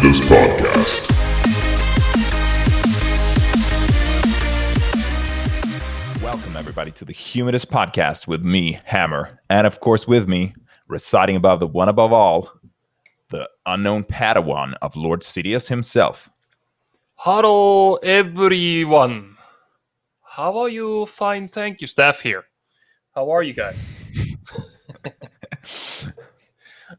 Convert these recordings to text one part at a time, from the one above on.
Humidus podcast. Welcome, everybody, to the Humidus podcast with me, Hammer, and of course, with me, residing above the one above all, the unknown Padawan of Lord Sidious himself. Hello, everyone. How are you? Fine, thank you. Staff here. How are you guys?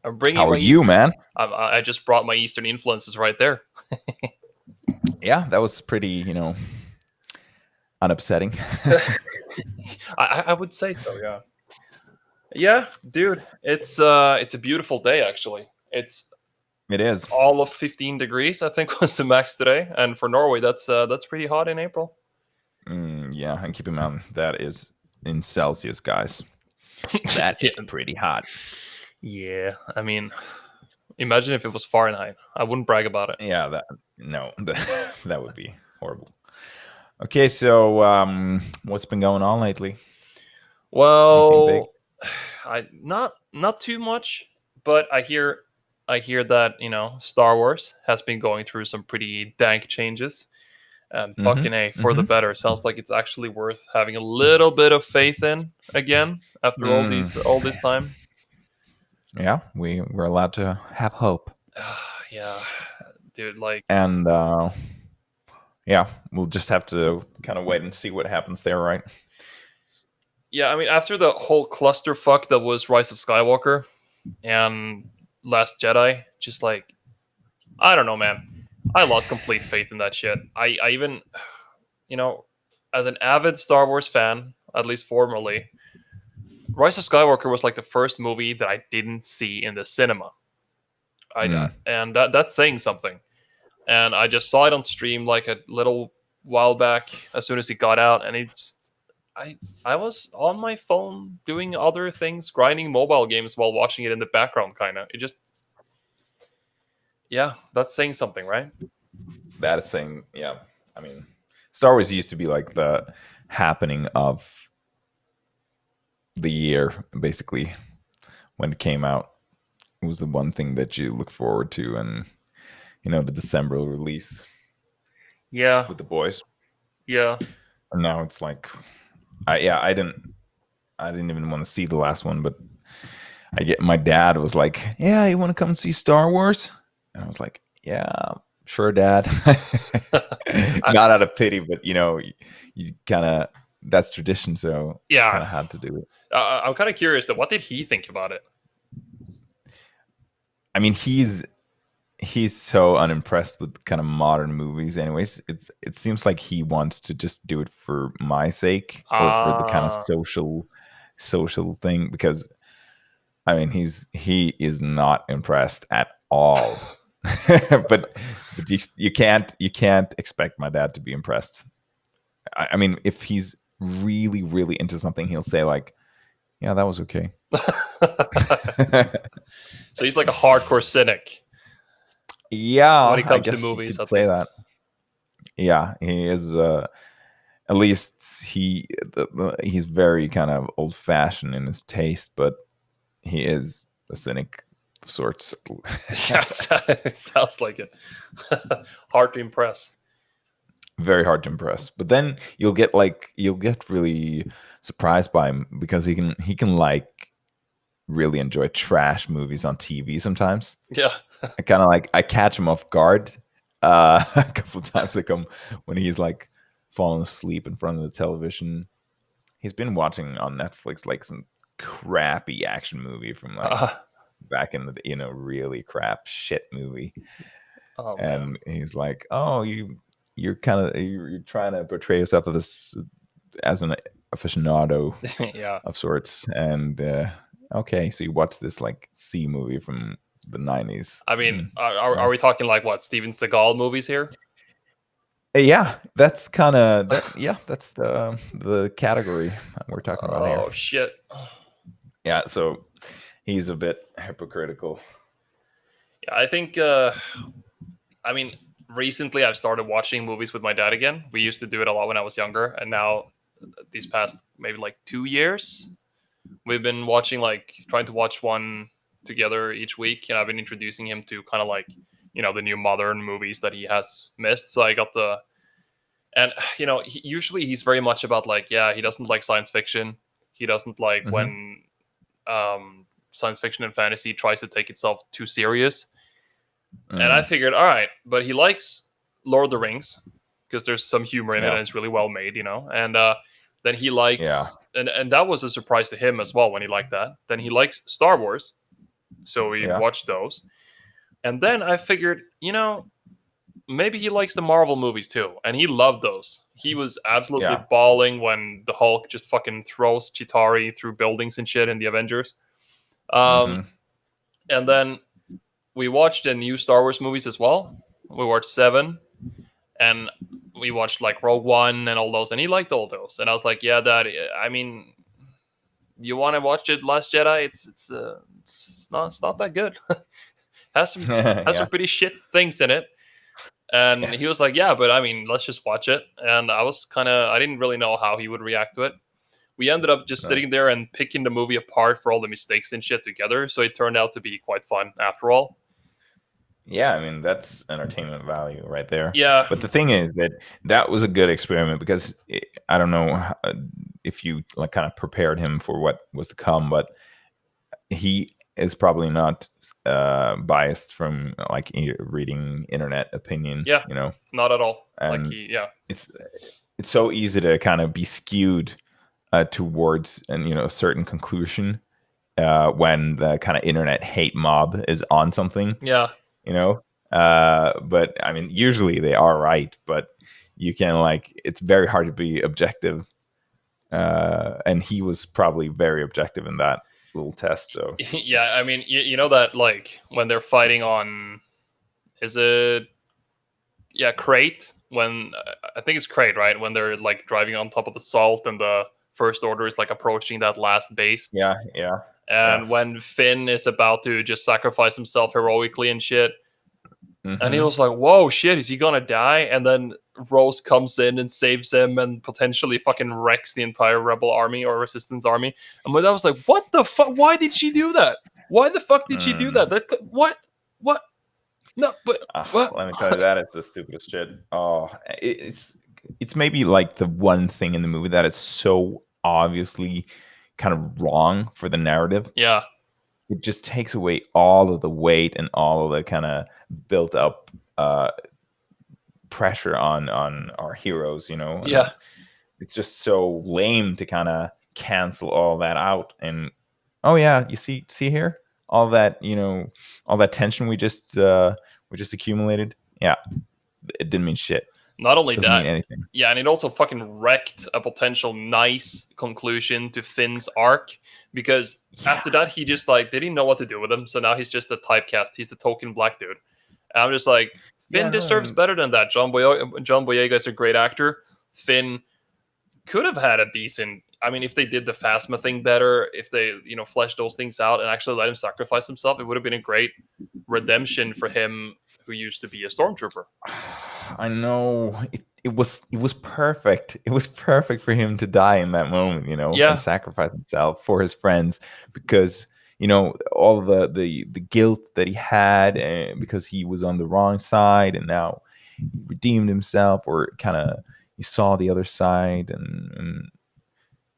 I'm bringing How are my. you, man? I just brought my Eastern influences right there. Yeah, that was pretty, unupsetting. I would say so. Yeah. Yeah, dude. It's a beautiful day actually. It's It is. all of 15 degrees. I think was the max today, and for Norway, that's pretty hot in April. Yeah, and keep in mind, that is in Celsius, guys. That is Yeah. pretty hot. Yeah. I mean, imagine if it was Fahrenheit. I wouldn't brag about it. Yeah, that would be horrible. Okay, so what's been going on lately? Anything big? Well, I not too much, but I hear that Star Wars has been going through some pretty dank changes, and fucking a for the better. Sounds like it's actually worth having a little bit of faith in again after all this time. Yeah, we're allowed to have hope, Yeah, dude. Like, and yeah, we'll just have to kind of wait and see what happens there, right? yeah. I mean, after the whole clusterfuck that was Rise of Skywalker and Last Jedi, just like I don't know, man. I lost complete faith in that shit. I even, you know, as an avid Star Wars fan, at least formerly, Rise of Skywalker was like the first movie that I didn't see in the cinema. And that's saying something. And I just saw it on stream like a little while back as soon as it got out, and I was on my phone doing other things, grinding mobile games while watching it in the background, kind of. It just, yeah, that's saying something, right? That is saying, yeah. I mean, Star Wars used to be like the happening of the year, basically, when it came out. It was the one thing that you look forward to, and the December release Yeah, with the boys. yeah. And now it's like, I didn't even want to see the last one, but my dad was like, "Yeah, you want to come see Star Wars?" And I was like, "Yeah, sure, Dad." Not out of pity, but you kind of that's tradition, so kind Yeah, of had to do it. I'm kind of curious though. What did he think about it? I mean, he's so unimpressed with kind of modern movies. Anyways, it seems like he wants to just do it for my sake or for the kind of Ah, social thing because I mean he is not impressed at all. but you can't expect my dad to be impressed. I mean, if he's really really into something, he'll say like, "Yeah, that was okay." so he's like a hardcore cynic when Yeah, it I comes to guess you movies, could at say that. least. Yeah, he is. At least he's very kind of old fashioned in his taste, but he is a cynic of sorts. Yeah, it sounds like it. Hard to impress. Very hard to impress. But then you'll get really surprised by him because he can like really enjoy trash movies on TV sometimes. Yeah, I catch him off guard a couple of times like when he's like falling asleep in front of the television. He's been watching on Netflix like some crappy action movie from like uh, back in the really crap shit movie, oh man. and he's like, "Oh, you're trying to portray yourself as an aficionado Yeah, of sorts," and okay, so you watch this like C movie from the 90s. I mean, are Yeah. we talking like what Steven Seagal movies here? Yeah, that's kind of that. Yeah, that's the category we're talking about here. Oh shit. Yeah, so he's a bit hypocritical. Yeah, I think. I mean, recently I've started watching movies with my dad again. We used to do it a lot when I was younger, and now these past maybe like 2 years, we've been watching like trying to watch one together each week, and I've been introducing him to kind of like the new modern movies that he has missed. So I got the and usually he's very much about like, yeah, he doesn't like science fiction. He doesn't like Hmm. when science fiction and fantasy tries to take itself too serious. And I Mm, figured, all right, but he likes Lord of the Rings because there's some humor in it yeah, and it's really well made, And then he yeah, likes, and that was a surprise to him as well when he liked that. Then he likes Star Wars, so we yeah, watched those. And then I figured, maybe he likes the Marvel movies too, and he loved those. He was absolutely yeah. bawling when the Hulk just fucking throws Chitari through buildings and shit in the Avengers. Um, Hmm. and then we watched the new Star Wars movies as well. We watched Seven, and we watched like Rogue One and all those, and he liked all those. And I was like, yeah, Dad. I mean, you want to watch it, Last Jedi? It's not that good. has some has some Yeah, pretty shit things in it. And yeah. he was like, yeah, but I mean, let's just watch it. And I didn't really know how he would react to it. We ended up just No. sitting there and picking the movie apart for all the mistakes and shit together. So it turned out to be quite fun after all. Yeah, I mean that's entertainment value right there. Yeah, But the thing is that that was a good experiment because I don't know if you like kind of prepared him for what was to come, but he is probably not biased from like reading internet opinion, yeah, not at all. Like and yeah, it's it's so easy to kind of be skewed towards and a certain conclusion when the kind of internet hate mob is on something, yeah. you know. But I mean, usually they are right, but you can like it's very hard to be objective. And he was probably very objective in that little test. So Yeah, I mean, you know that like when they're fighting on, is it Crate? When I think it's Crate, right? When they're like driving on top of the salt and the First Order is like approaching that last base, yeah, yeah, yeah. and when Finn is about to just sacrifice himself heroically and shit, and he Hmm. was like, "Whoa, shit, is he gonna die?" And then Rose comes in and saves him and potentially fucking wrecks the entire Rebel army or Resistance army. And my dad was like, "What the fuck? Why did she do that? Why the fuck did she do Mm. that? What? What? No, but what?" Let me tell you, that is the stupidest shit. Oh, it's maybe like the one thing in the movie that is so obviously kind of wrong for the narrative. Yeah, It just takes away all of the weight and all of the kind of built up pressure on our heroes, and yeah. it's just so lame to kind of cancel all that out. And oh yeah, you see here, all that all that tension we just accumulated. Yeah, it didn't mean shit. Not only Doesn't mean that, anything. yeah, and it also fucking wrecked a potential nice conclusion to Finn's arc because Yeah, after that he just like they didn't know what to do with him, so now he's just a typecast. He's the token black dude. And I'm just like, yeah, Finn no, deserves and better than that. John Boyega is a great actor. Finn could have had a decent. I mean, if they did the Phasma thing better, if they fleshed those things out and actually let him sacrifice himself, it would have been a great redemption for him who used to be a stormtrooper. I know it was perfect. It was perfect for him to die in that moment, and Yeah, sacrifice himself for his friends because all the guilt that he had because he was on the wrong side, and now he redeemed himself, or kind of he saw the other side, and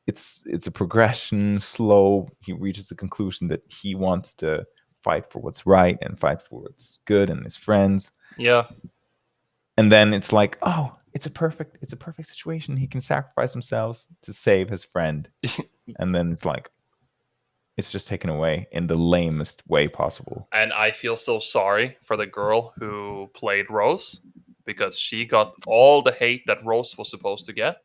it's a progression, slow. He reaches the conclusion that he wants to fight for what's right and fight for what's good and his friends, yeah. and then it's like, oh, it's a perfect situation. He can sacrifice himself to save his friend, and then it's like it's just taken away in the lamest way possible. And I feel so sorry for the girl who played Rose because she got all the hate that Rose was supposed to get.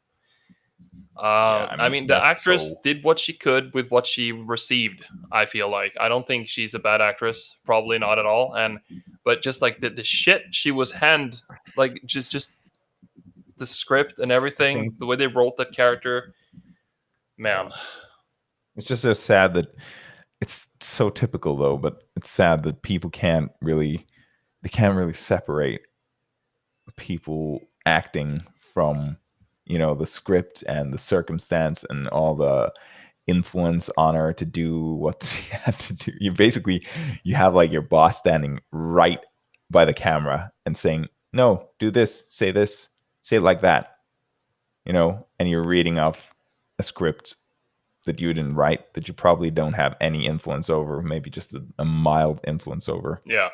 Yeah, I I mean mean, the that's actress so. did what she could with what she received. I feel like I don't think she's a bad actress, probably not at all. And but just like the shit she was like just the script and I everything, think the way they wrote that character, man. yeah, it's just so sad that it's so typical though, but it's sad that people can't really separate people acting from the script and the circumstance and all the influence on her to do what you had to do. You basically you have like your boss standing right by the camera and saying, "No, do this, say it like that," and you're reading off a script that you didn't write, that you probably don't have any influence over, maybe just a mild influence over. Yeah.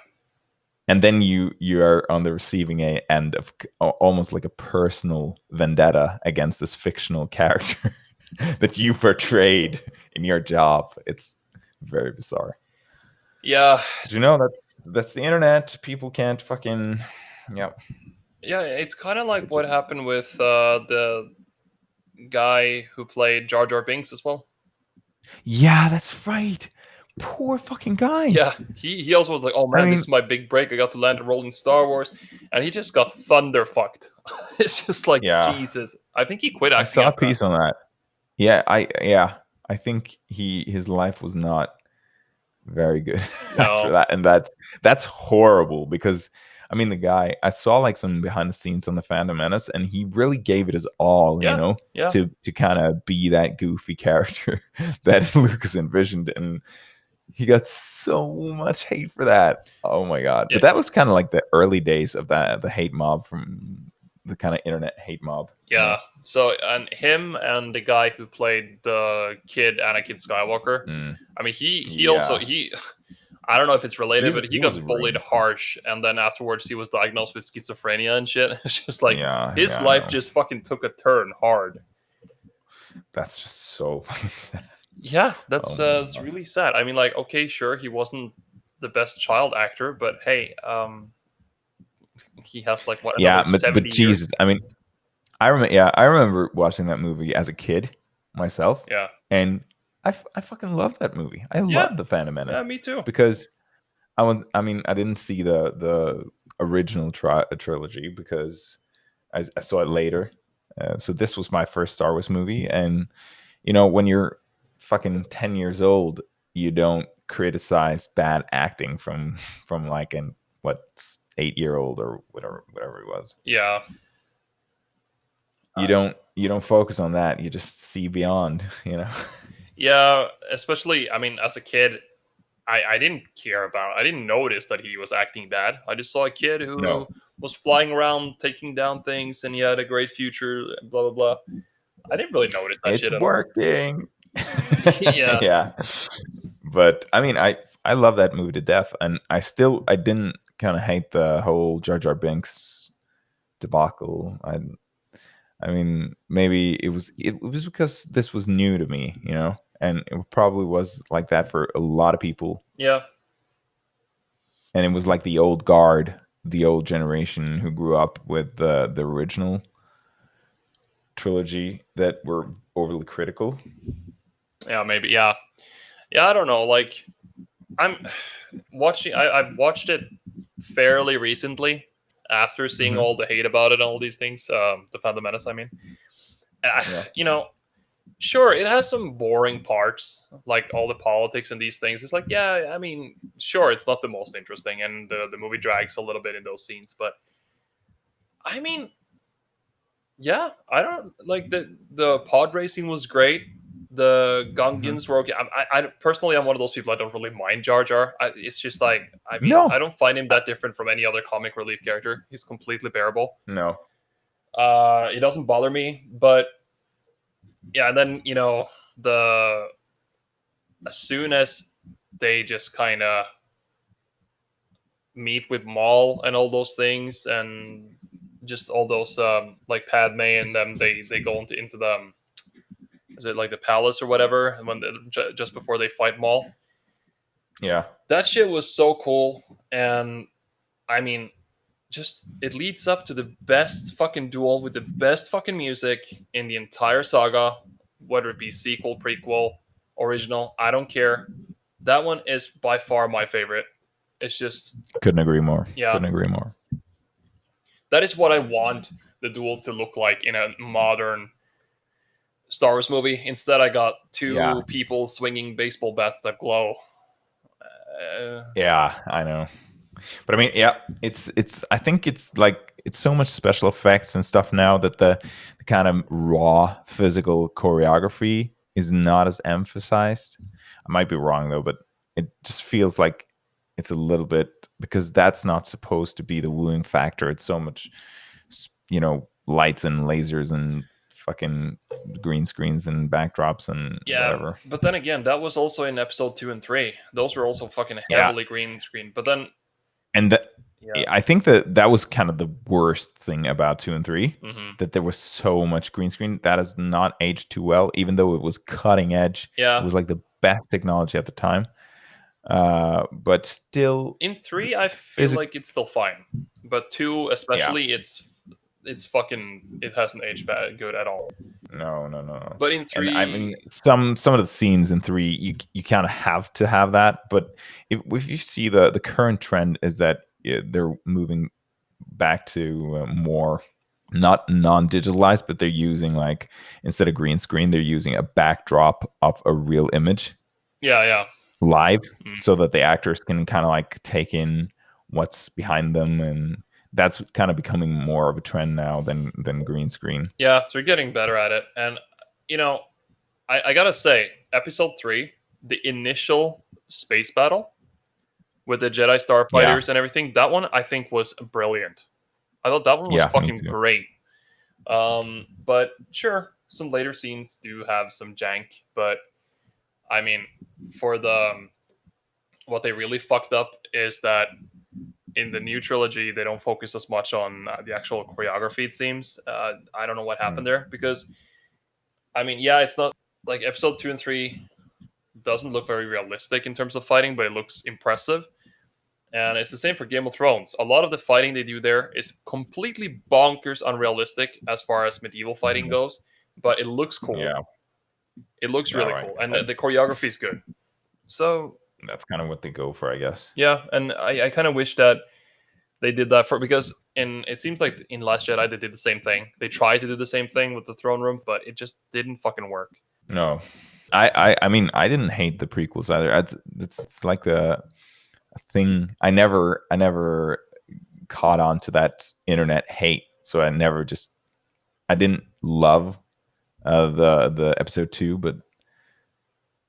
And then you are on the receiving end of almost like a personal vendetta against this fictional character that you portrayed in your job. It's very bizarre. Yeah. But that's the internet. People can't fucking, yeah. Yeah, it's kind of like what happened with the guy who played Jar Jar Binks as well. Yeah, that's right. Poor fucking guy. Yeah, he also was like, "Oh I man, this mean, is my big break. I got to land a role in Star Wars," and he just got thunder fucked. It's just like yeah, Jesus. I think he quit I acting saw a after that. piece on that. Yeah, I think his life was not very good after No. that, and that's horrible because I mean the guy, I saw like some behind the scenes on the Phantom Menace, and he really gave it his all, Yeah. Yeah. to kind of be that goofy character that Lucas envisioned, and he got so much hate for that. Oh my god! Yeah. But that was kind of like the early days of the hate mob, from the kind of internet hate mob. Yeah. So, and him and the guy who played the kid Anakin Skywalker. Mm, I mean, he also yeah, he. I don't know if it's related, but he he was got bullied ruined. harsh, and then afterwards he was diagnosed with schizophrenia and shit. It's just like his Yeah, I life know. just fucking took a turn hard. That's just so. Yeah, Oh my that's god. really sad. I mean, like, okay, sure, he wasn't the best child actor, but hey, he has like what, Yeah, another but 70 years. Jesus, I mean, I remember watching that movie as a kid myself, Yeah, and I fucking love that movie. I yeah, love the Phantom Menace yeah, me too. because I mean, I didn't see the original trilogy because I saw it later. So this was my first Star Wars movie, and when you're fucking 10 years old, you don't criticize bad acting from like an what 8-year old or whatever it was. Yeah, You uh, don't focus on that. You just see beyond. yeah. Especially, I mean, as a kid, I didn't care about. I didn't notice that he was acting bad. I just saw a kid who No, was flying around, taking down things, and he had a great future. Blah blah blah. I didn't really notice that it's shit at all. working. Yeah, Yeah, but I mean, I love that movie to death, and I didn't kind of hate the whole Jar Jar Binks debacle. I mean, maybe it was because this was new to me, and it probably was like that for a lot of people. yeah, And it was like the old guard, the old generation who grew up with the original trilogy that were overly critical. yeah. Maybe, yeah, yeah. I don't know. Like, I'm watching. I've watched it fairly recently after seeing Hmm. all the hate about it and all these things. The Phantom Menace, I mean, and Yeah, you know, sure, it has some boring parts, like all the politics and these things. It's like, yeah, I mean, sure, it's not the most interesting, and the movie drags a little bit in those scenes, but I mean, yeah, I don't like the pod racing was great. The hmm. Gungans were okay. I personally, I'm one of those people. I don't really mind Jar Jar. It's just like, I mean, I No, don't find him uh, that different from any other comic relief character. He's completely bearable. no. It doesn't bother me, but yeah. And then the as soon as they just kind of meet with Maul and all those things, and just all those like Padme and them, they go into the is it like the palace or whatever, and when just before they fight Maul. Yeah, That shit was so cool, and I mean, just it leads up to the best fucking duel with the best fucking music in the entire saga, whether it be sequel, prequel, original. I don't care. That one is by far my favorite. It's just, couldn't agree more. yeah, Couldn't agree more. that is what I want the duels to look like in a modern Star Wars movie. Instead, I got Yeah, two people swinging baseball bats that glow. yeah, I know. But I mean, yeah, it's. I think it's like it's so much special effects and stuff now that the kind of raw physical choreography is not as emphasized. I might be wrong though, but it just feels like it's a little bit, because that's not supposed to be the wooing factor. It's so much, lights and lasers and fucking green screens and backdrops and Yeah, whatever. but then again, that was also in episode 2 and 3. Those were also fucking Yeah, heavily green screen. But then, and yeah, I think that was kind of the worst thing about 2 and 3, hmm, that there was so much green screen that has not aged too well, even though it was cutting edge. It yeah. was like the best technology at the time, but still, In the 3, I feel physics. like it's still fine, but 2 Yeah, especially, it's fucking, it hasn't aged bad good at all. no, no, no, no. But in And I mean, 3, some of the scenes in 3, you kind of have to have that. But if you see the current trend is that, they're moving back to, more not non-digitalized, but they're using, like, instead of green screen, they're using a backdrop of a real image yeah, yeah, live, mm, so that the actors can kind of like take in what's behind them, and that's kind of becoming more of a trend now than green screen. yeah, they're getting better at it. And you know, I gotta say, episode 3, the initial space battle with the Jedi Yeah, starfighters and everything, that one I think was brilliant. I thought that one was yeah, me fucking too. great. But sure, some later scenes do have some jank, but I mean, for the what they really fucked up is that in the new trilogy they don't focus as much on the actual choreography. It seems I don't know what Mm, happened there because I mean, yeah, it's not like episode 2 and 3 doesn't look very realistic in terms of fighting, but it looks impressive. And it's the same for Game of Thrones. A lot of the fighting they do there is completely bonkers unrealistic as far as medieval fighting mhm. goes, but it looks cool. Yeah, It looks yeah, really right. cool, and the choreography is good. So That's kind of what they go for, I guess. yeah, and I kind of wish that they did that for because in it seems like in Last Jedi they did the same thing. They tried to do the same thing with the throne room, but it just didn't fucking work. No, I mean, I didn't hate the prequels either. It's like a thing. I never caught on to that internet hate, so I didn't love, the episode 2, but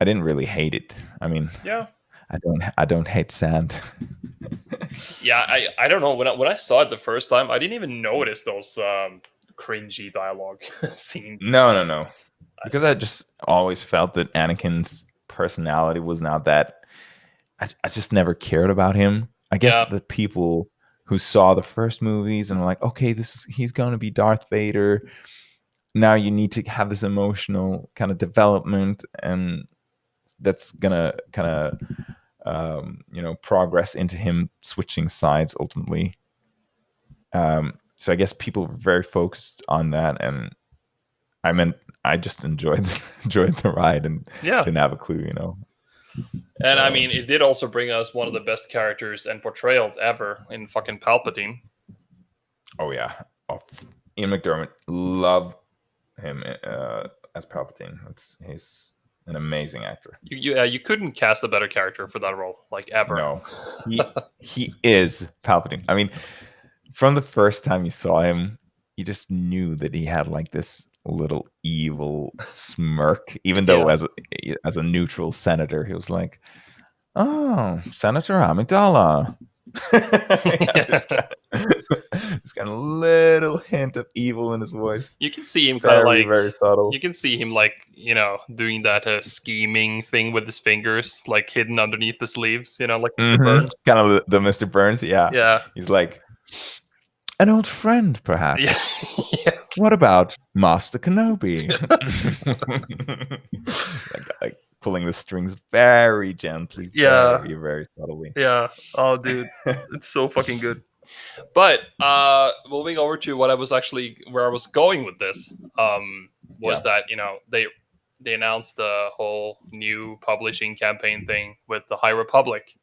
I didn't really hate it. I mean, Yeah, I don't hate sand. yeah. I don't know when I saw it the first time, I didn't even notice those cringy dialogue scenes. No, no, no. Because I just always felt that Anakin's personality was not that. I just never cared about him. I guess Yeah, the people who saw the first movies and were like, okay, he's gonna be Darth Vader. Now you need to have this emotional kind of development, and that's gonna kind of, progress into him switching sides ultimately. So I guess people were very focused on that, and I meant I just enjoyed enjoyed the ride and yeah. didn't have a clue. And I So, mean, it did also bring us one of the best characters and portrayals ever in fucking Palpatine. oh yeah, oh, Ian McDermott, love him, as Palpatine. He's an amazing actor. You couldn't cast a better character for that role, like ever. No, he is Palpatine. I mean, from the first time you saw him, you just knew that he had like this little evil smirk. Even though Yeah, as a neutral senator, he was like, "Oh, Senator Amidala." Yeah, yeah. this kind of little hint of evil in his voice. You can see him kind of Very, like very subtle. you can see him like doing that scheming thing with his fingers, like hidden underneath the sleeves. Like Mr. Burns. Kind of the Mr. Burns. Yeah, Yeah, he's like an old friend, yeah, perhaps. yeah, What about Master Kenobi? like pulling the strings very gently, yeah, very, very subtly. yeah. Oh, dude, it's so fucking good. But moving over to what I was actually where I was going with this was Yeah, that they announced the whole new publishing campaign thing with the High Republic.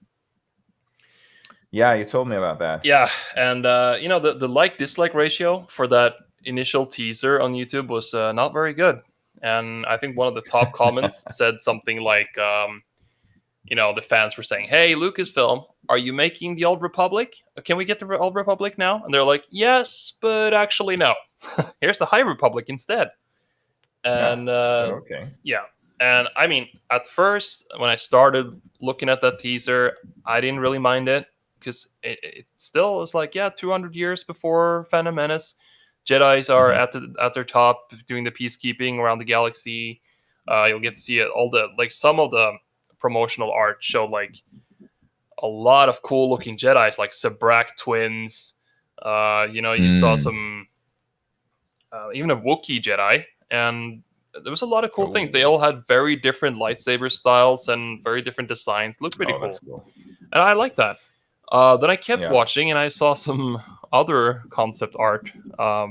yeah, you told me about that. Yeah, and the like dislike ratio for that initial teaser on YouTube was not very good. And I think one of the top comments said something like, the fans were saying, "Hey, Lucasfilm, are you making the Old Republic? Can we get the Old Republic now?" And they're like, "Yes, but actually no. Here's the High Republic instead." Yeah. And So okay. yeah, And I mean, at first, when I started looking at that teaser, I didn't really mind it because it still is like, yeah, 200 years before Phantom Menace. Jedi's are Hmm. at their top doing the peacekeeping around the galaxy. You'll get to see it, all the like some of the promotional art showed like a lot of cool looking Jedi's, like Sabrak twins. You saw Mm. some even a Wookiee Jedi, and there was a lot of cool things. They Oh, all had very different lightsaber styles and very different designs. Looked pretty oh, that's cool, cool. and I like that. Then I kept Yeah. watching, and I saw some other concept art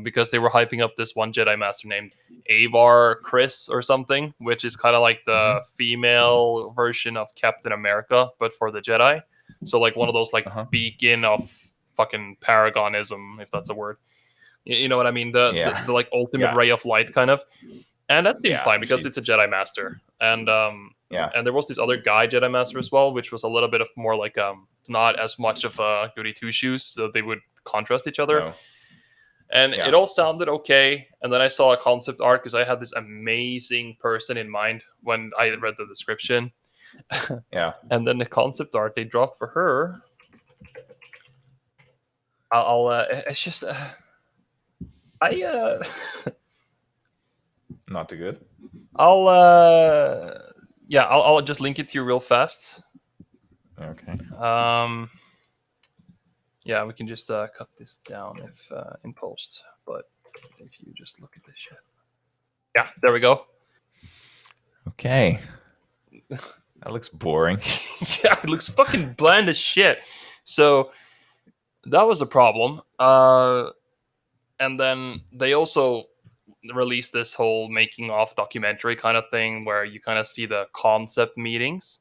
because they were hyping up this one Jedi Master named Avar Chris or something, which is kind of like the Hmm. female version of Captain America, but for the Jedi. So like one of those like Uh-huh. beacon of fucking paragonism, if that's a word. You know what I mean? Yeah. The like ultimate Yeah. ray of light kind of, and that seemed Yeah. fine because She's. it's a Jedi Master, Yeah. and there was this other guy Jedi Master as well, which was a little bit of more like not as much of a goody two shoes, so they would contrast each other, No. and it Yeah. all sounded okay. And then I saw a concept art because I had this amazing person in mind when I read the description, Yeah. and then the concept art they dropped for her. It's just I Not too good. I'll yeah, I'll just link it to you real fast. Okay. Um, yeah, we can just cut this down if in post. But if you just look at this shit, yeah, there we go. Okay. That looks boring. Yeah, it looks fucking bland as shit. So that was a problem. And then they also released this whole making of documentary kind of thing where you kind of see the concept meetings,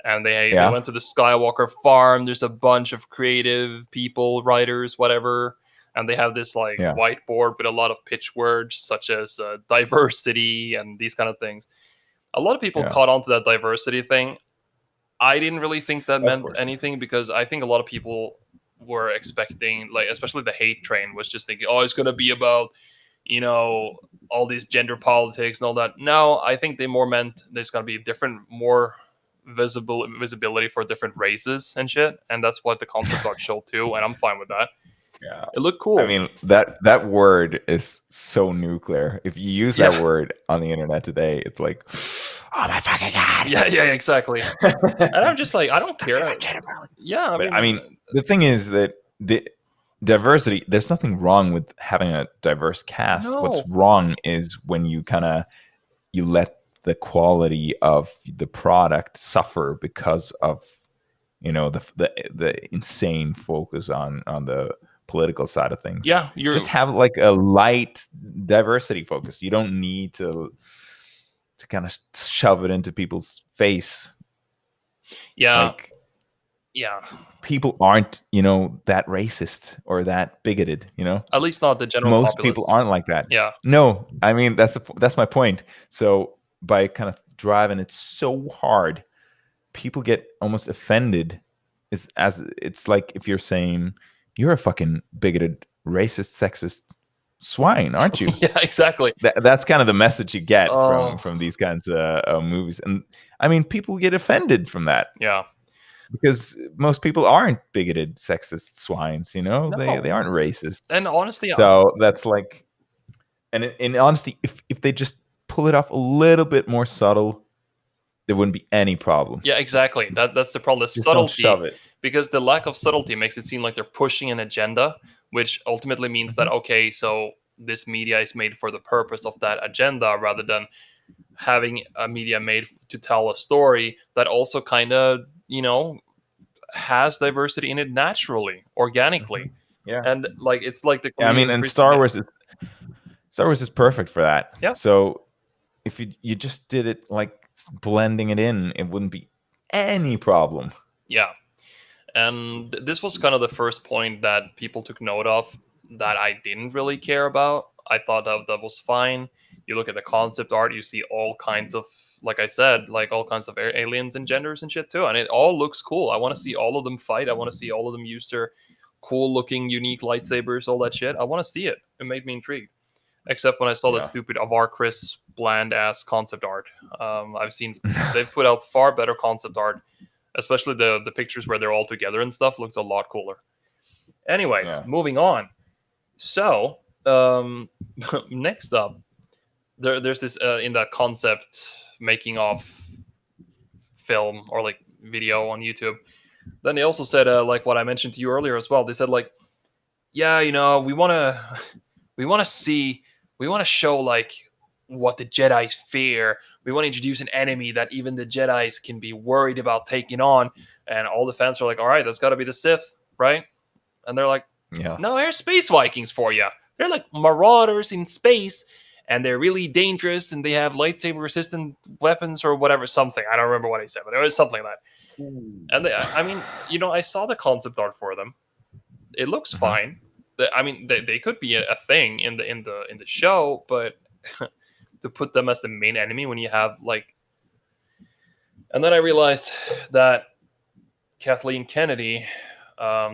and they Yeah. went to the Skywalker farm. There's a bunch of creative people, writers, whatever, and they have this like Yeah. whiteboard with a lot of pitch words such as diversity and these kind of things. A lot of people Yeah. caught on to that diversity thing. I didn't really think that Of meant course. anything because I think a lot of people were expecting, like, especially the hate train was just thinking, oh, it's going to be about, you know, all these gender politics and all that. No, I think they more meant there's going to be different, more visibility for different races and shit. And that's what the concept art showed too. And I'm fine with that. Yeah. It looked I cool. mean that word is so nuclear. If you use that Yeah. word on the internet today, it's like, oh my fucking Yeah. god. Yeah. Exactly. And I'm just like, I don't care. Yeah. I But I mean, mean, the thing is that the diversity, there's nothing wrong with having a diverse cast. What's no. wrong is when you kind of you let the quality of the product suffer because of the insane focus on the political side of things. Yeah. Just have like a light diversity focus. You don't need to kind of shove it into people's face. Yeah. Like, Yeah. people aren't that racist or that bigoted. At least not the general Most people populace. aren't like that. Yeah. No, I mean that's my point. So by kind of driving it so hard, people get almost offended. Is as It's like if you're saying you're a fucking bigoted, racist, sexist swine, aren't you? Yeah. Exactly. That's kind of the message you get from Oh. these kinds of movies, and I mean, people get offended from that Yeah. because most people aren't bigoted, sexist swines. They No. aren't racist. And honestly, So that's like, and in honesty, if they just pull it off a little bit more subtle, there wouldn't be any problem. yeah, exactly. That's the problem. The Just don't subtlety, shove it. because the lack of subtlety makes it seem like they're pushing an agenda, which ultimately means that Mhm. okay, so this media is made for the purpose of that agenda rather than having a media made to tell a story that also kind of has diversity in it naturally, organically, Mhm. Yeah. and like it's like the Yeah, I mean, comedian and Chris again. Star Wars is perfect for that. Yeah, So if you just did it like blending it in, it wouldn't be any problem. yeah. And this was kind of the first point that people took note of that I didn't really care about. I thought that was fine. You look at the concept art, you see all kinds of, like I said, like all kinds of aliens and genders and shit too, and it all looks cool. I want to see all of them fight. I want to see all of them use their cool looking, unique lightsabers, all that shit. I want to see it. It made me intrigued. except when I saw that Yeah. stupid Avar Chris bland ass concept art. I've seen they've put out far better concept art, especially the pictures where they're all together and stuff looked a lot cooler. Anyways, Yeah. moving on. So next up, there's this in that concept making of film or like video on YouTube. Then they also said like what I mentioned to you earlier as well. They said like, yeah, we want to we want to see we want to show like what the Jedi's fear. We want to introduce an enemy that even the Jedi's can be worried about taking on. And all the fans are like, all right, that's got to be the Sith, right? And they're like, Yeah. no, here's Space Vikings for you. They're like marauders in space, and they're really dangerous, and they have lightsaber resistant weapons or whatever. Something I don't remember what he said, but it was something like that. And I mean, I saw the concept art for them. It looks Hmm. fine. I mean, they could be a thing in the show, but to put them as the main enemy when you have like, and then I realized that Kathleen Kennedy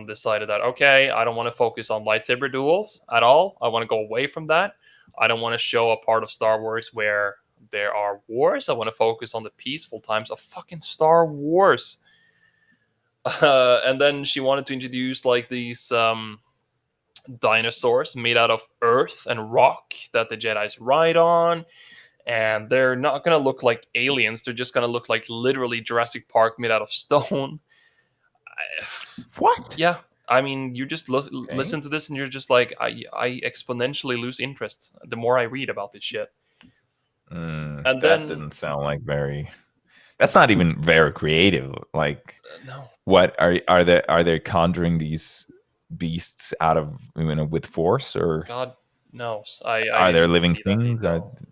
decided that okay, I don't want to focus on lightsaber duels at all. I want to go away from that. I don't want to show a part of Star Wars where there are wars. I want to focus on the peaceful times of fucking Star Wars. And then she wanted to introduce like these dinosaurs made out of earth and rock that the Jedi's ride on. And they're not going to look like aliens. They're just going to look like literally Jurassic Park made out of stone. What? Yeah, I mean, you just Okay. listen to this and you're just like, I exponentially lose interest the more I read about this shit. And That then, didn't sound like very. That's not even very creative. Like, no, what are they conjuring these beasts out of with force, or God knows, I are didn't there even living see that things? detail.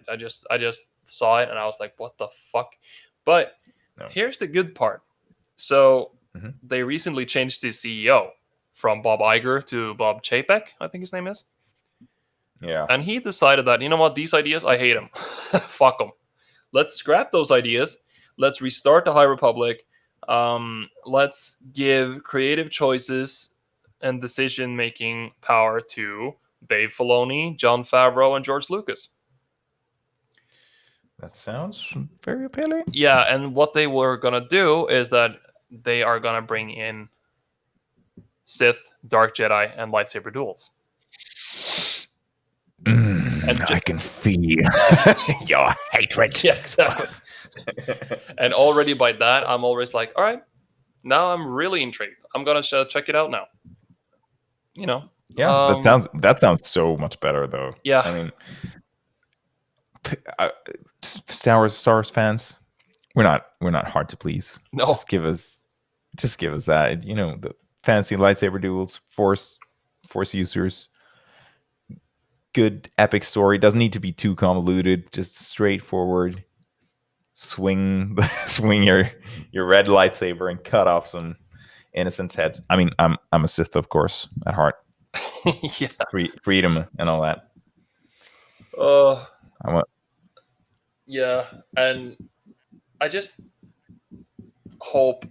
I just saw it and I was like, what the fuck? But No. here's the good part. So Hmm. they recently changed the CEO from Bob Iger to Bob Chapek, I think his name is. Yeah. And he decided that, you know what, these ideas, I hate them. Fuck them. Let's scrap those ideas. Let's restart the High Republic. Let's give creative choices and decision making power to Dave Filoni, John Favreau, and George Lucas. That sounds very appealing. Yeah, and what they were gonna do is that they are gonna bring in Sith, Dark Jedi, and lightsaber duels. And I can feel your hatred. yeah, exactly. And already by that, I'm always like, all right, now I'm really intrigued. I'm gonna check it out now. You know, Yeah, that sounds so much better though. yeah, I mean, uh, Star Wars fans, we're not hard to please. no, Just give us that. The fancy lightsaber duels, force users, good epic story. Doesn't need to be too convoluted. Just straightforward. Swing swing your red lightsaber and cut off some innocents' heads. I mean, I'm a Sith, of course, at heart. yeah. Freedom and all that. Uh, I want. yeah, and I just hope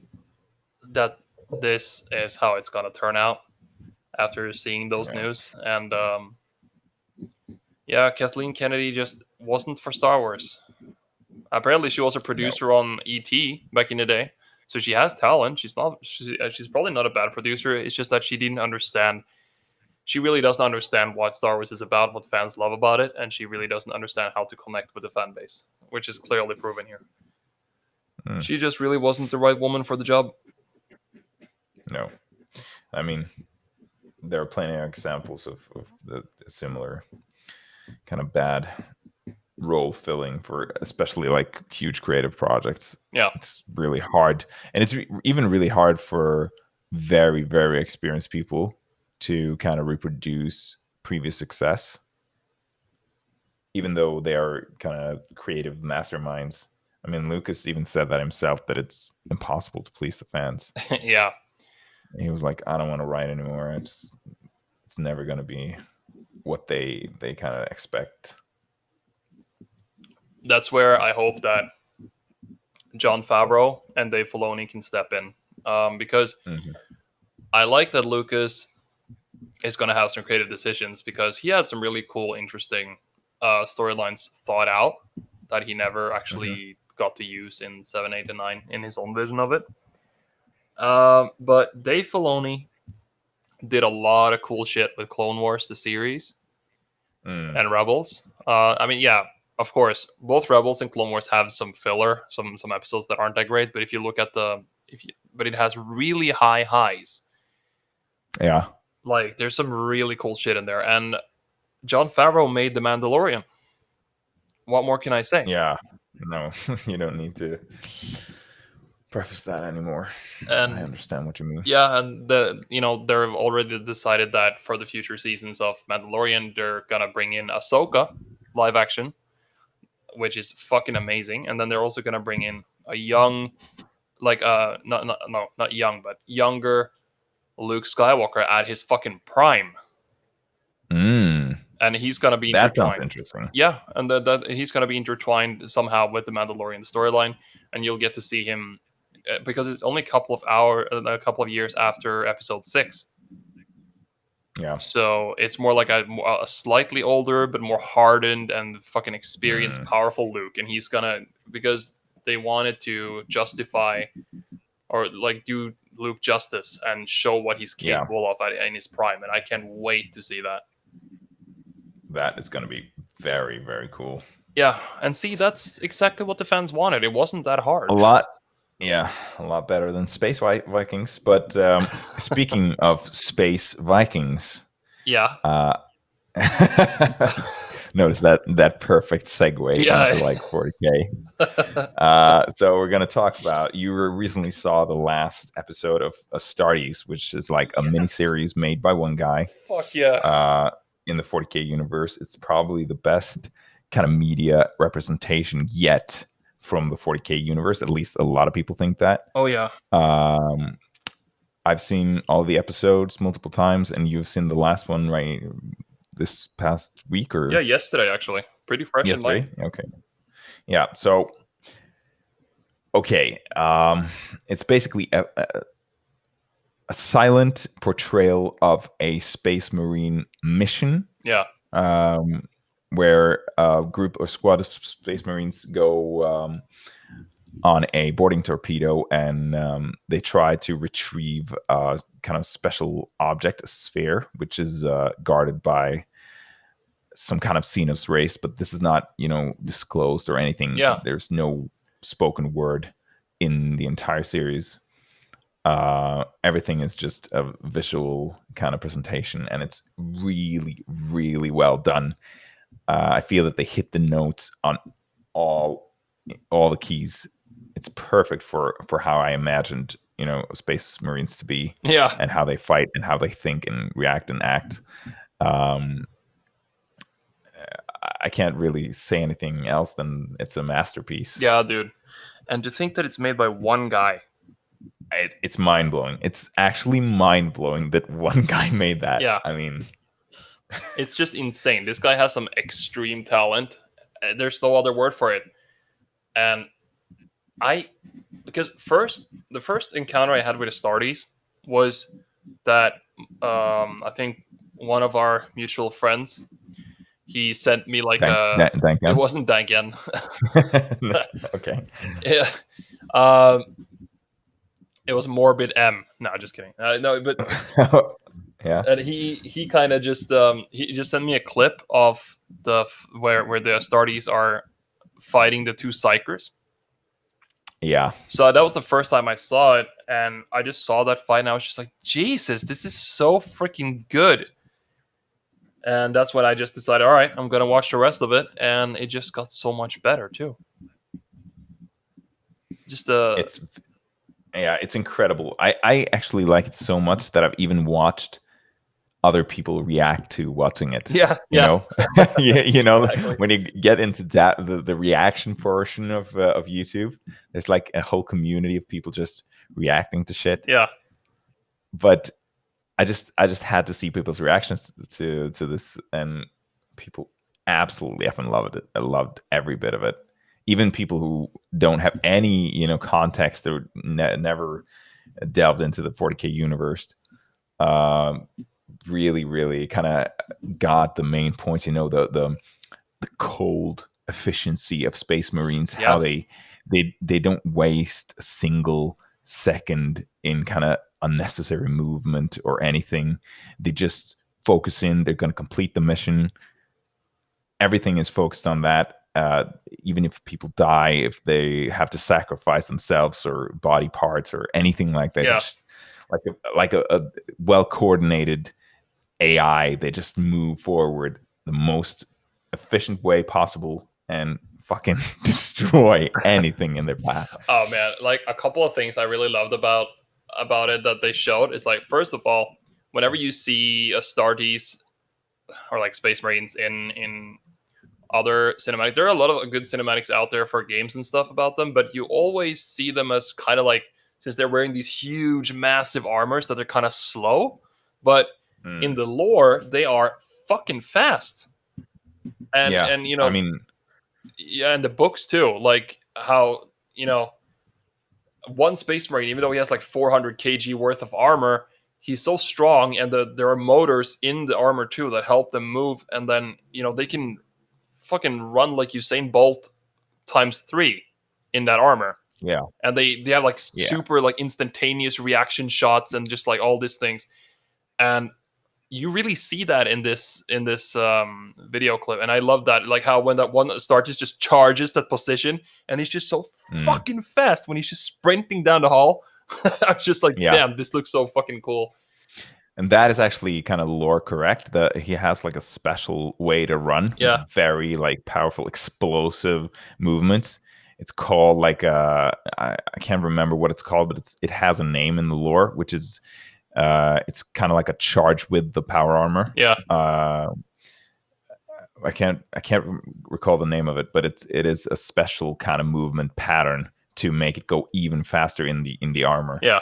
that this is how it's gonna turn out after seeing those Yeah. news. And yeah, Kathleen Kennedy just wasn't for Star Wars. Apparently, she was a No. producer on ET back in the day, so she has talent. She's not. She's probably not a bad producer. It's just that she didn't understand. She really doesn't understand what Star Wars is about, what fans love about it, and she really doesn't understand how to connect with the fan base, which is clearly proven here. Mm, She just really wasn't the right woman for the job. no. I mean, there are plenty of examples of the similar kind of bad role filling for especially like huge creative projects. Yeah, It's really hard, and it's even really hard for very very experienced people to kind of reproduce previous success, even though they are kind of creative masterminds. I mean, Lucas even said that himself, that it's impossible to please the fans. yeah. He was like, I don't want to write anymore. It's never going to be what they kind of expect. That's where I hope that John Favreau and Dave Filoni can step in, because Hmm. I like that Lucas is going to have some creative decisions, because he had some really cool, interesting storylines thought out that he never Hmm. actually got to use in 7, 8, and 9 in his own vision of it. But Dave Filoni did a lot of cool shit with Clone Wars, the series, Mm. and Rebels. I mean, yeah, of course, both Rebels and Clone Wars have some filler, some episodes that aren't that great. But if you look at but it has really high highs. Yeah. Like, there's some really cool shit in there. And John Favreau made The Mandalorian. What more can I say? Yeah. No, you don't need to preface that anymore. I And understand what you mean. yeah, and they've already decided that for the future seasons of Mandalorian, they're gonna bring in Ahsoka live action, which is fucking amazing. And then they're also gonna bring in a young, like not young, but younger Luke Skywalker at his fucking prime, Mm. and he's gonna be That sounds intertwined. interesting. Yeah, and that he's gonna be intertwined somehow with the Mandalorian storyline, and you'll get to see him because it's only a couple of years after Episode 6. Yeah. So it's more like a slightly older but more hardened and fucking experienced, Mm. powerful Luke, and he's gonna, because they wanted to justify or like do Luke justice and show what he's Yeah. capable of in his prime, and I can't wait to see that. That is going to be very, very cool. Yeah, and see, that's exactly what the fans wanted. It wasn't that A hard. lot, yeah, a lot better than Space Vikings. But speaking of Space Vikings, Yeah, uh, notice that perfect segue into yeah, like 40K. So we're gonna talk about. You recently saw the last episode of Astartes, which is like a mini yes, series made by one guy. fuck yeah, Uh, in the 40K universe, it's probably the best kind of media representation yet from the 40K universe. At least a lot of people think that. oh yeah, Um, I've seen all the episodes multiple times, and you've seen the last one right this past week yeah. or Yesterday, actually, pretty fresh in mind. yesterday. Okay, yeah. So okay, it's basically a silent portrayal of a space marine mission, Yeah, um, where a group or squad of space marines go on a boarding torpedo, and they try to retrieve a kind of special object, a sphere, which is guarded by some kind of Xenos race, but this is not, disclosed or anything. yeah, There's no spoken word in the entire series. Everything is just a visual kind of presentation, and it's really, really well done. I feel that they hit the notes on all all the keys. It's perfect for how I imagined, Space Marines to be, yeah, and how they fight and how they think and react and act. Um, I can't really say anything else than it's a masterpiece. yeah, dude. And to think that it's made by one guy. It's mind blowing. It's actually mind blowing that one guy made that. Yeah, I mean, it's just insane. This guy has some extreme talent. There's no other word for it. And I, because the first encounter I had with Astartes was that I think one of our mutual friends, he sent me like thank it him. wasn't Dangan. Okay. Yeah, um, it was Morbid M. No, just kidding. No, but Yeah. and he kind of just he just sent me a clip of where the Astartes are fighting the two Psychers. Yeah. So that was the first time I saw it, and I just saw that fight, and I was just like, Jesus, this is so freaking good. And that's when I just decided, all right, I'm gonna watch the rest of it, and it just got so much better too. Just It's yeah, it's incredible. I actually like it so much that I've even watched other people react to watching it. yeah, You yeah, know, exactly, when you get into that the reaction portion of YouTube, there's like a whole community of people just reacting to shit. yeah, But I just had to see people's reactions to this, and people absolutely effing loved it. I loved every bit of it. Even people who don't have any context or never delved into the 40K universe, um, really, really kind of got the main points. The cold efficiency of Space Marines, how Yeah, they don't waste a single second in kind of unnecessary movement or anything. They just focus in. They're going to complete the mission. Everything is focused on that. Even if people die, if they have to sacrifice themselves or body parts or anything like that, they yeah. just like a well coordinated AI. They just move forward the most efficient way possible and fucking destroy anything in their path. Oh man, like a couple of things I really loved about it that they showed is like, first of all, whenever you see Astartes or like Space Marines in other cinematics, there are a lot of good cinematics out there for games and stuff about them, but you always see them as kind of like, since they're wearing these huge, massive armors, that they're kind of slow, but in Mm. the lore they are fucking fast. and Yeah, and you I know, mean, yeah, and the books too, like how, one Space Marine, even though he has like 400 kg worth of armor, he's so strong, and there are motors in the armor too that help them move, and then they can fucking run like Usain Bolt times three in that armor, yeah, and they have like yeah, super like instantaneous reaction shots and just like all these things, and you really see that in this video clip, and I love that, like how when that one Astartes just charges that position, and he's just so mm, fucking fast when he's just sprinting down the hall. I was just like, yeah. damn, this looks so fucking cool. And that is actually kind of lore correct. That he has like a special way to run with Yeah, very like powerful explosive movements. It's called like I can't remember what it's called, but it has a name in the lore, which is it's kind of like a charge with the power armor. yeah, I can't recall the name of it, but it is a special kind of movement pattern to make it go even faster in the armor. yeah,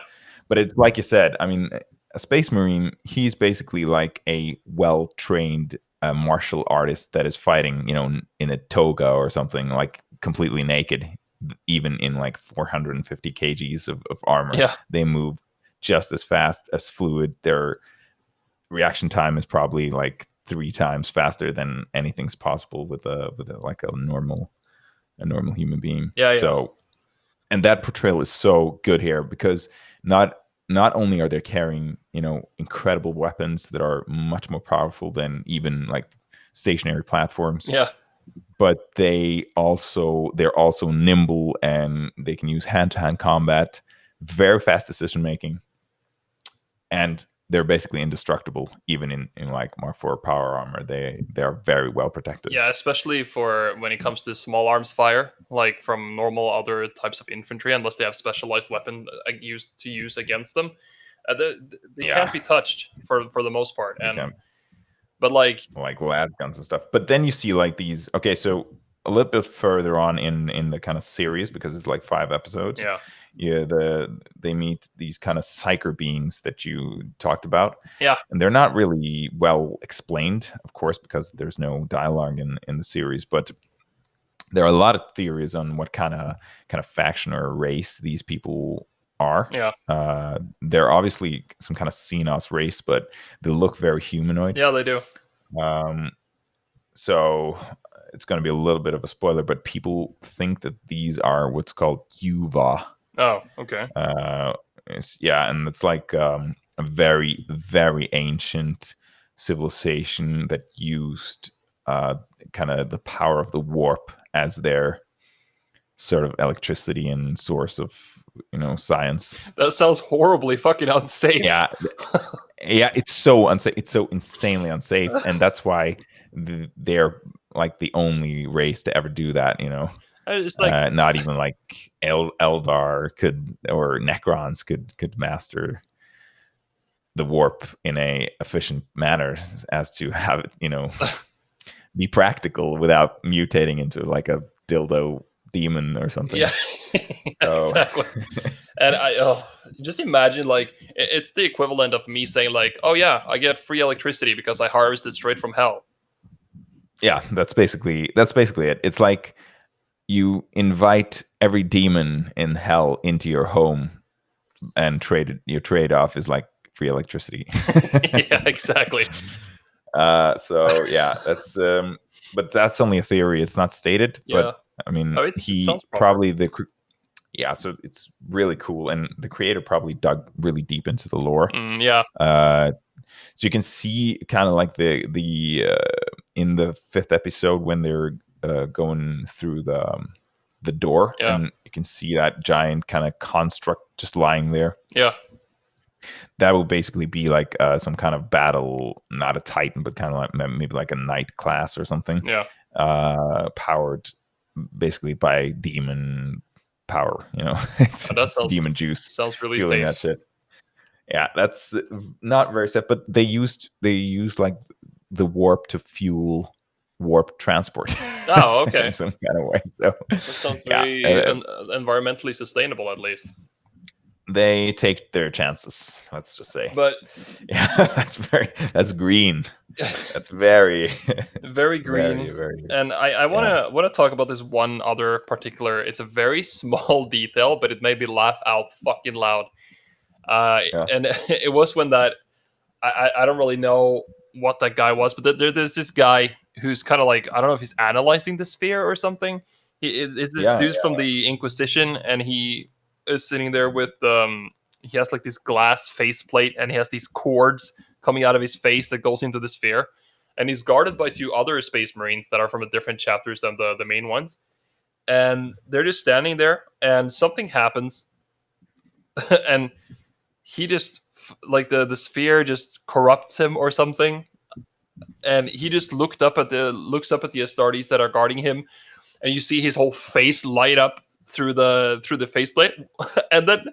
But it's like you said. I mean, a Space Marine, he's basically like a well trained martial artist that is fighting, in a toga or something, like completely naked, even in like 450 kgs of armor. yeah, They move just as fast, as fluid. Their reaction time is probably like 3 times faster than anything's possible with like a normal human being. yeah, yeah, So, and that portrayal is so good here because not not only are they carrying incredible weapons that are much more powerful than even like stationary platforms, yeah. but they're also nimble and they can use hand-to-hand combat, very fast decision making, and they're basically indestructible even in like Mark IV power armor. They are very well protected. Yeah, especially for when it comes to small arms fire, like from normal other types of infantry, unless they have specialized weapon used to use against them, they can't Yeah, be touched for the most part. they And can but like, like lad guns and stuff. But then you see like these. Okay, so a little bit further on in the kind of series, because it's like 5 episodes. yeah, Yeah, they meet these kind of psyker beings that you talked about, yeah, and they're not really well explained, of course, because there's no dialogue in the series. But there are a lot of theories on what kind of faction or race these people are. yeah, They're obviously some kind of Xenos race, but they look very humanoid. yeah, they do. Um, so it's going to be a little bit of a spoiler, but people think that these are what's called Yuva. Oh, okay. Uh, yeah, and it's like a very, very ancient civilization that used kind of the power of the warp as their sort of electricity and source of science. That sounds horribly fucking unsafe. Yeah, yeah, it's so unsafe. It's so insanely unsafe, and that's why they're like the only race to ever do that. It's like, Not even like Eldar could, or Necrons could master the warp in a efficient manner as to have it, be practical without mutating into like a dildo demon or yeah, something. So exactly. And just imagine, like, it's the equivalent of me saying like, oh yeah, I get free electricity because I harvested straight from hell. yeah, that's basically it. It's like you invite every demon in hell into your home, and your trade off is like free electricity. Yeah, exactly. So yeah, that's but that's only a theory. It's not stated, Yeah. but I mean, Oh, it he sounds proper. probably yeah. So it's really cool, and the creator probably dug really deep into the lore. Yeah. So you can see kind of like the in the 5th episode when they're going through the door, Yeah. and you can see that giant kind of construct just lying there. Yeah. That will basically be like some kind of battle, not a Titan, but kind of like maybe like a Knight class or something, Yeah. powered basically by demon power. You know, it's, Oh, that it's demon juice sounds really fueling safe. that shit. Yeah, that's not very safe, but they used like the warp to fuel warp transport Oh, okay. in some kind of way. So That sounds yeah, very environmentally sustainable, at least. they take their chances. Let's just say, But yeah, that's green. That's very, very very, green. very. And I Yeah, wanna talk about this one other particular. It's a very small detail, but it made me laugh out fucking loud. yeah, And it was when that I don't really know what that guy was, but there's this guy who's kind of like, I don't know if he's analyzing the sphere or something. Is this yeah, dude from the Inquisition, and he is sitting there with he has like this glass faceplate, and he has these cords coming out of his face that goes into the sphere, and he's guarded by two other Space Marines that are from a different chapters than the main ones, and they're just standing there, and something happens, and he just like the sphere just corrupts him or something, and he just looks up at the Astartes that are guarding him, and you see his whole face light up through the faceplate, and then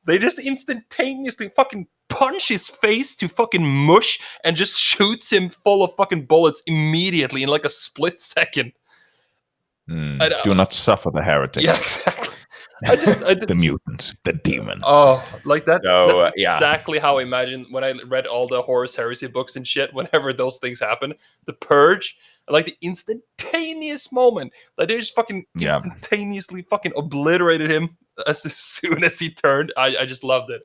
they just instantaneously fucking punch his face to fucking mush and just shoots him full of fucking bullets immediately in like a split second. And, Do not suffer the yeah, heretic, exactly. I the did. mutant, the demon. Oh, like that. That's So yeah, exactly how I imagined when I read all the Horus Heresy books and shit. Whenever those things happen, the purge, like the instantaneous moment, like they just fucking yeah. instantaneously fucking obliterated him as soon as he turned. I just loved it.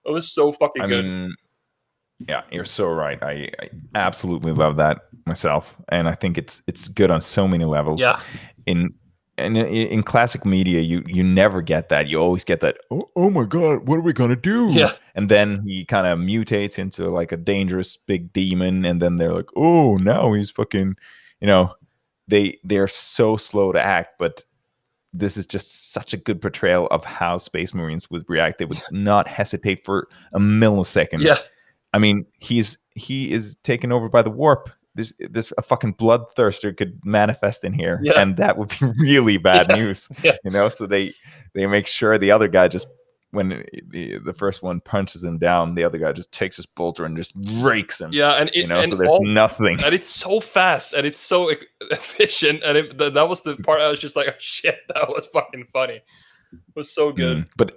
It was so fucking I good. mean, yeah, you're so right. I absolutely love that myself, and I think it's good on so many levels. Yeah, In in classic media, you never get that. You always get that. Oh my god, what are we gonna do? yeah, And then he kind of mutates into like a dangerous big demon, and then they're like, oh, now he's fucking. You know, they're so slow to act, but this is just such a good portrayal of how Space Marines would react. They would not hesitate for a millisecond. yeah, I mean, he is taken over by the warp. This a fucking bloodthirster could manifest in here, yeah, and that would be really bad yeah, news. yeah. You know, so they make sure the other guy just when the first one punches him down, the other guy just takes his bolter and just rakes him. Yeah, and You know, and so there's all, nothing. and it's so fast and it's so efficient, and that was the part I was just like, oh, shit, that was fucking funny. It was so good. But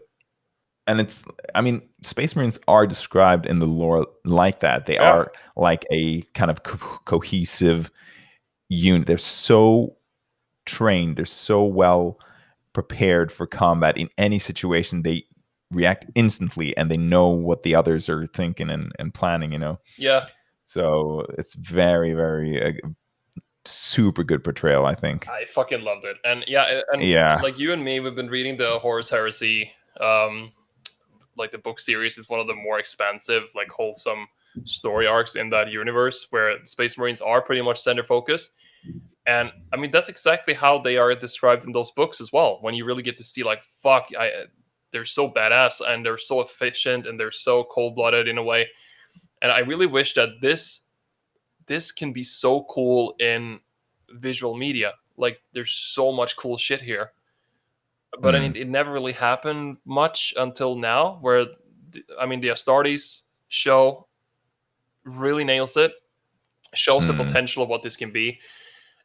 and it's I mean Space Marines are described in the lore like that. They Yeah, are like a kind of cohesive unit. They're so trained, they're so well prepared for combat. In any situation they react instantly, and they know what the others are thinking and planning, you know. yeah, So it's very, very super good portrayal, I think. I fucking loved it. And yeah, and Yeah, like you and me, we've been reading the Horus Heresy, um, like the book series is one of the more expansive, like wholesome story arcs in that universe where Space Marines are pretty much center focused. And I mean, that's exactly how they are described in those books as well. When you really get to see, like, fuck, they're so badass and they're so efficient and they're so cold blooded in a way. And I really wish that this can be so cool in visual media. Like, there's so much cool shit here, but I mean, mm, it never really happened much until now. Where I mean, the Astartes show really nails it, shows the mm. potential of what this can be.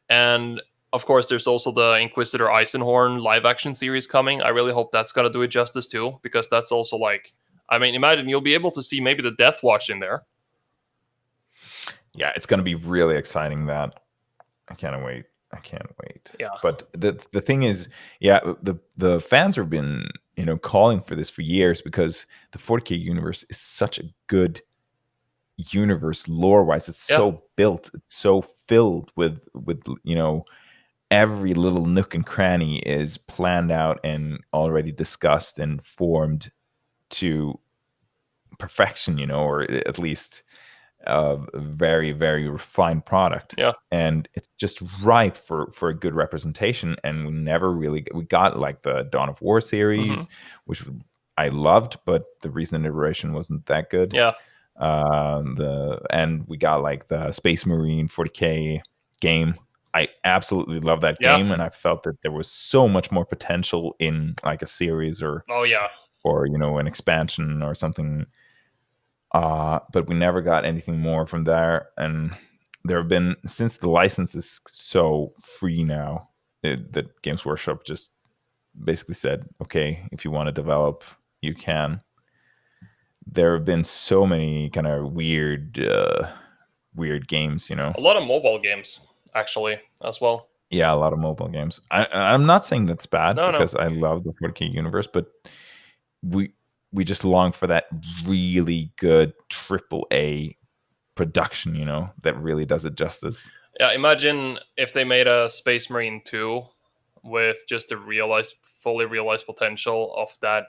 And of course, there's also the Inquisitor Eisenhorn live action series coming. I really hope that's gonna do it justice too, because that's also like, I mean, imagine you'll be able to see maybe the Death Watch in there. Yeah, it's going to be really exciting. That I can't wait. I can't wait. Yeah, But the thing is, yeah, the fans have been calling for this for years, because the 40K universe is such a good universe lore wise. It's Yeah. so built, it's so filled with every little nook and cranny is planned out and already discussed and formed to perfection, or at least a very, very refined product. Yeah. And it's just ripe for a good representation. And we got like the Dawn of War Hmm. series, which I loved, but the recent iteration wasn't that good. Yeah. And we got like the Space Marine 40K game. I absolutely love that Yeah. game, and I felt that there was so much more potential in like a series Oh yeah. or an expansion or something. But we never got anything more from there. And there have been, since the license is so free now, that Games Workshop just basically said, okay, if you want to develop, you can. There have been so many kind of weird games. A lot of mobile games actually as well. Yeah, a lot of mobile games. I'm not saying that's bad, No, no. because I love the 40K universe, but we we just long for that really good triple A production, that really does it justice. Yeah, imagine if they made a Space Marine 2 with just the fully realized potential of that,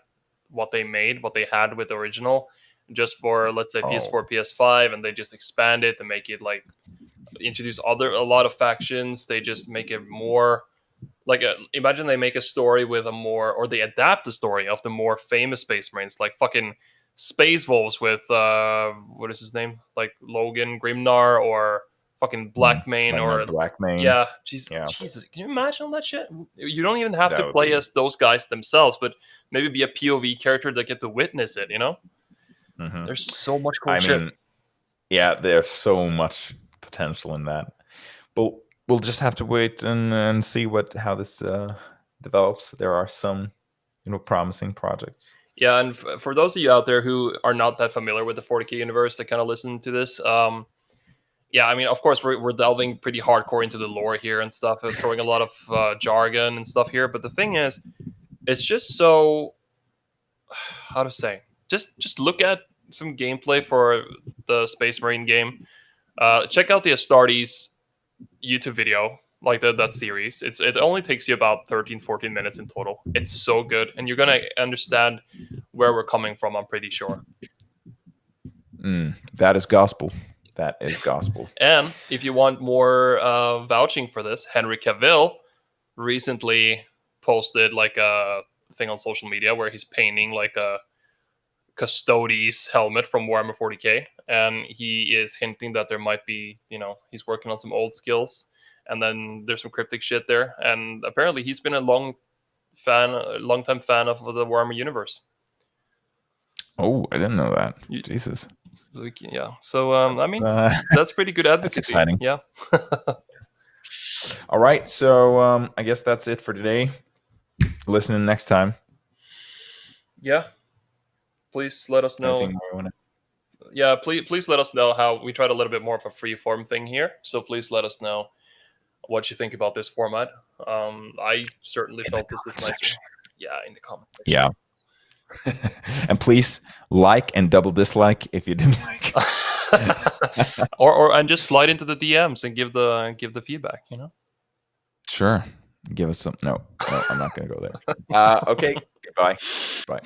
what they made, what they had with the original, just for, let's say, Oh, PS4, PS5, and they just expand it and make it like introduce a lot of factions. They just make it more like imagine they make a story with a more, or they adapt the story of the more famous Space Marines, like fucking Space Wolves with what is his name, like Logan Grimnar, or fucking Blackmane, like my or Black Mane. yeah, Yeah, Jesus, can you imagine all that shit? You don't even have to that would play be. as those guys themselves, but maybe be a POV character that get to witness it. Hmm. There's so much cool I shit. mean, yeah, there's so much potential in that, but we'll just have to wait and see how this develops. There are some, promising projects. Yeah, and for those of you out there who are not that familiar with the 40K universe that kind of listen to this, yeah, I mean, of course, we're delving pretty hardcore into the lore here and stuff, throwing a lot of jargon and stuff here. But the thing is, it's just so, how to say, just look at some gameplay for the Space Marine game. Check out the Astartes YouTube video, like that series. It only takes you about 13, 14 minutes in total. It's so good, and you're gonna understand where we're coming from. I'm pretty sure. That is gospel. That is gospel. And if you want more vouching for this, Henry Cavill recently posted like a thing on social media where he's painting like a Custodes helmet from Warhammer 40K, and he is hinting that there might be, he's working on some old skills, and then there's some cryptic shit there, and apparently he's been a long time fan of the Warhammer universe. Oh, I didn't know that. You, Jesus, like, yeah, so I that's mean, that's pretty good that's advocacy. exciting. Yeah. All right, so I guess that's it for today. Listening next time. Yeah. Please let us know. Anything more you want to? Yeah, please let us know how we tried a little bit more of a free form thing here. So please let us know what you think about this format. I certainly In the felt this is comment nicer. section. Yeah, in the comment section. Yeah. And please like and double dislike if you didn't like. or and just slide into the DMs and give the feedback. Sure. Give us some. No, I'm not going to go there. Okay. Goodbye. Bye.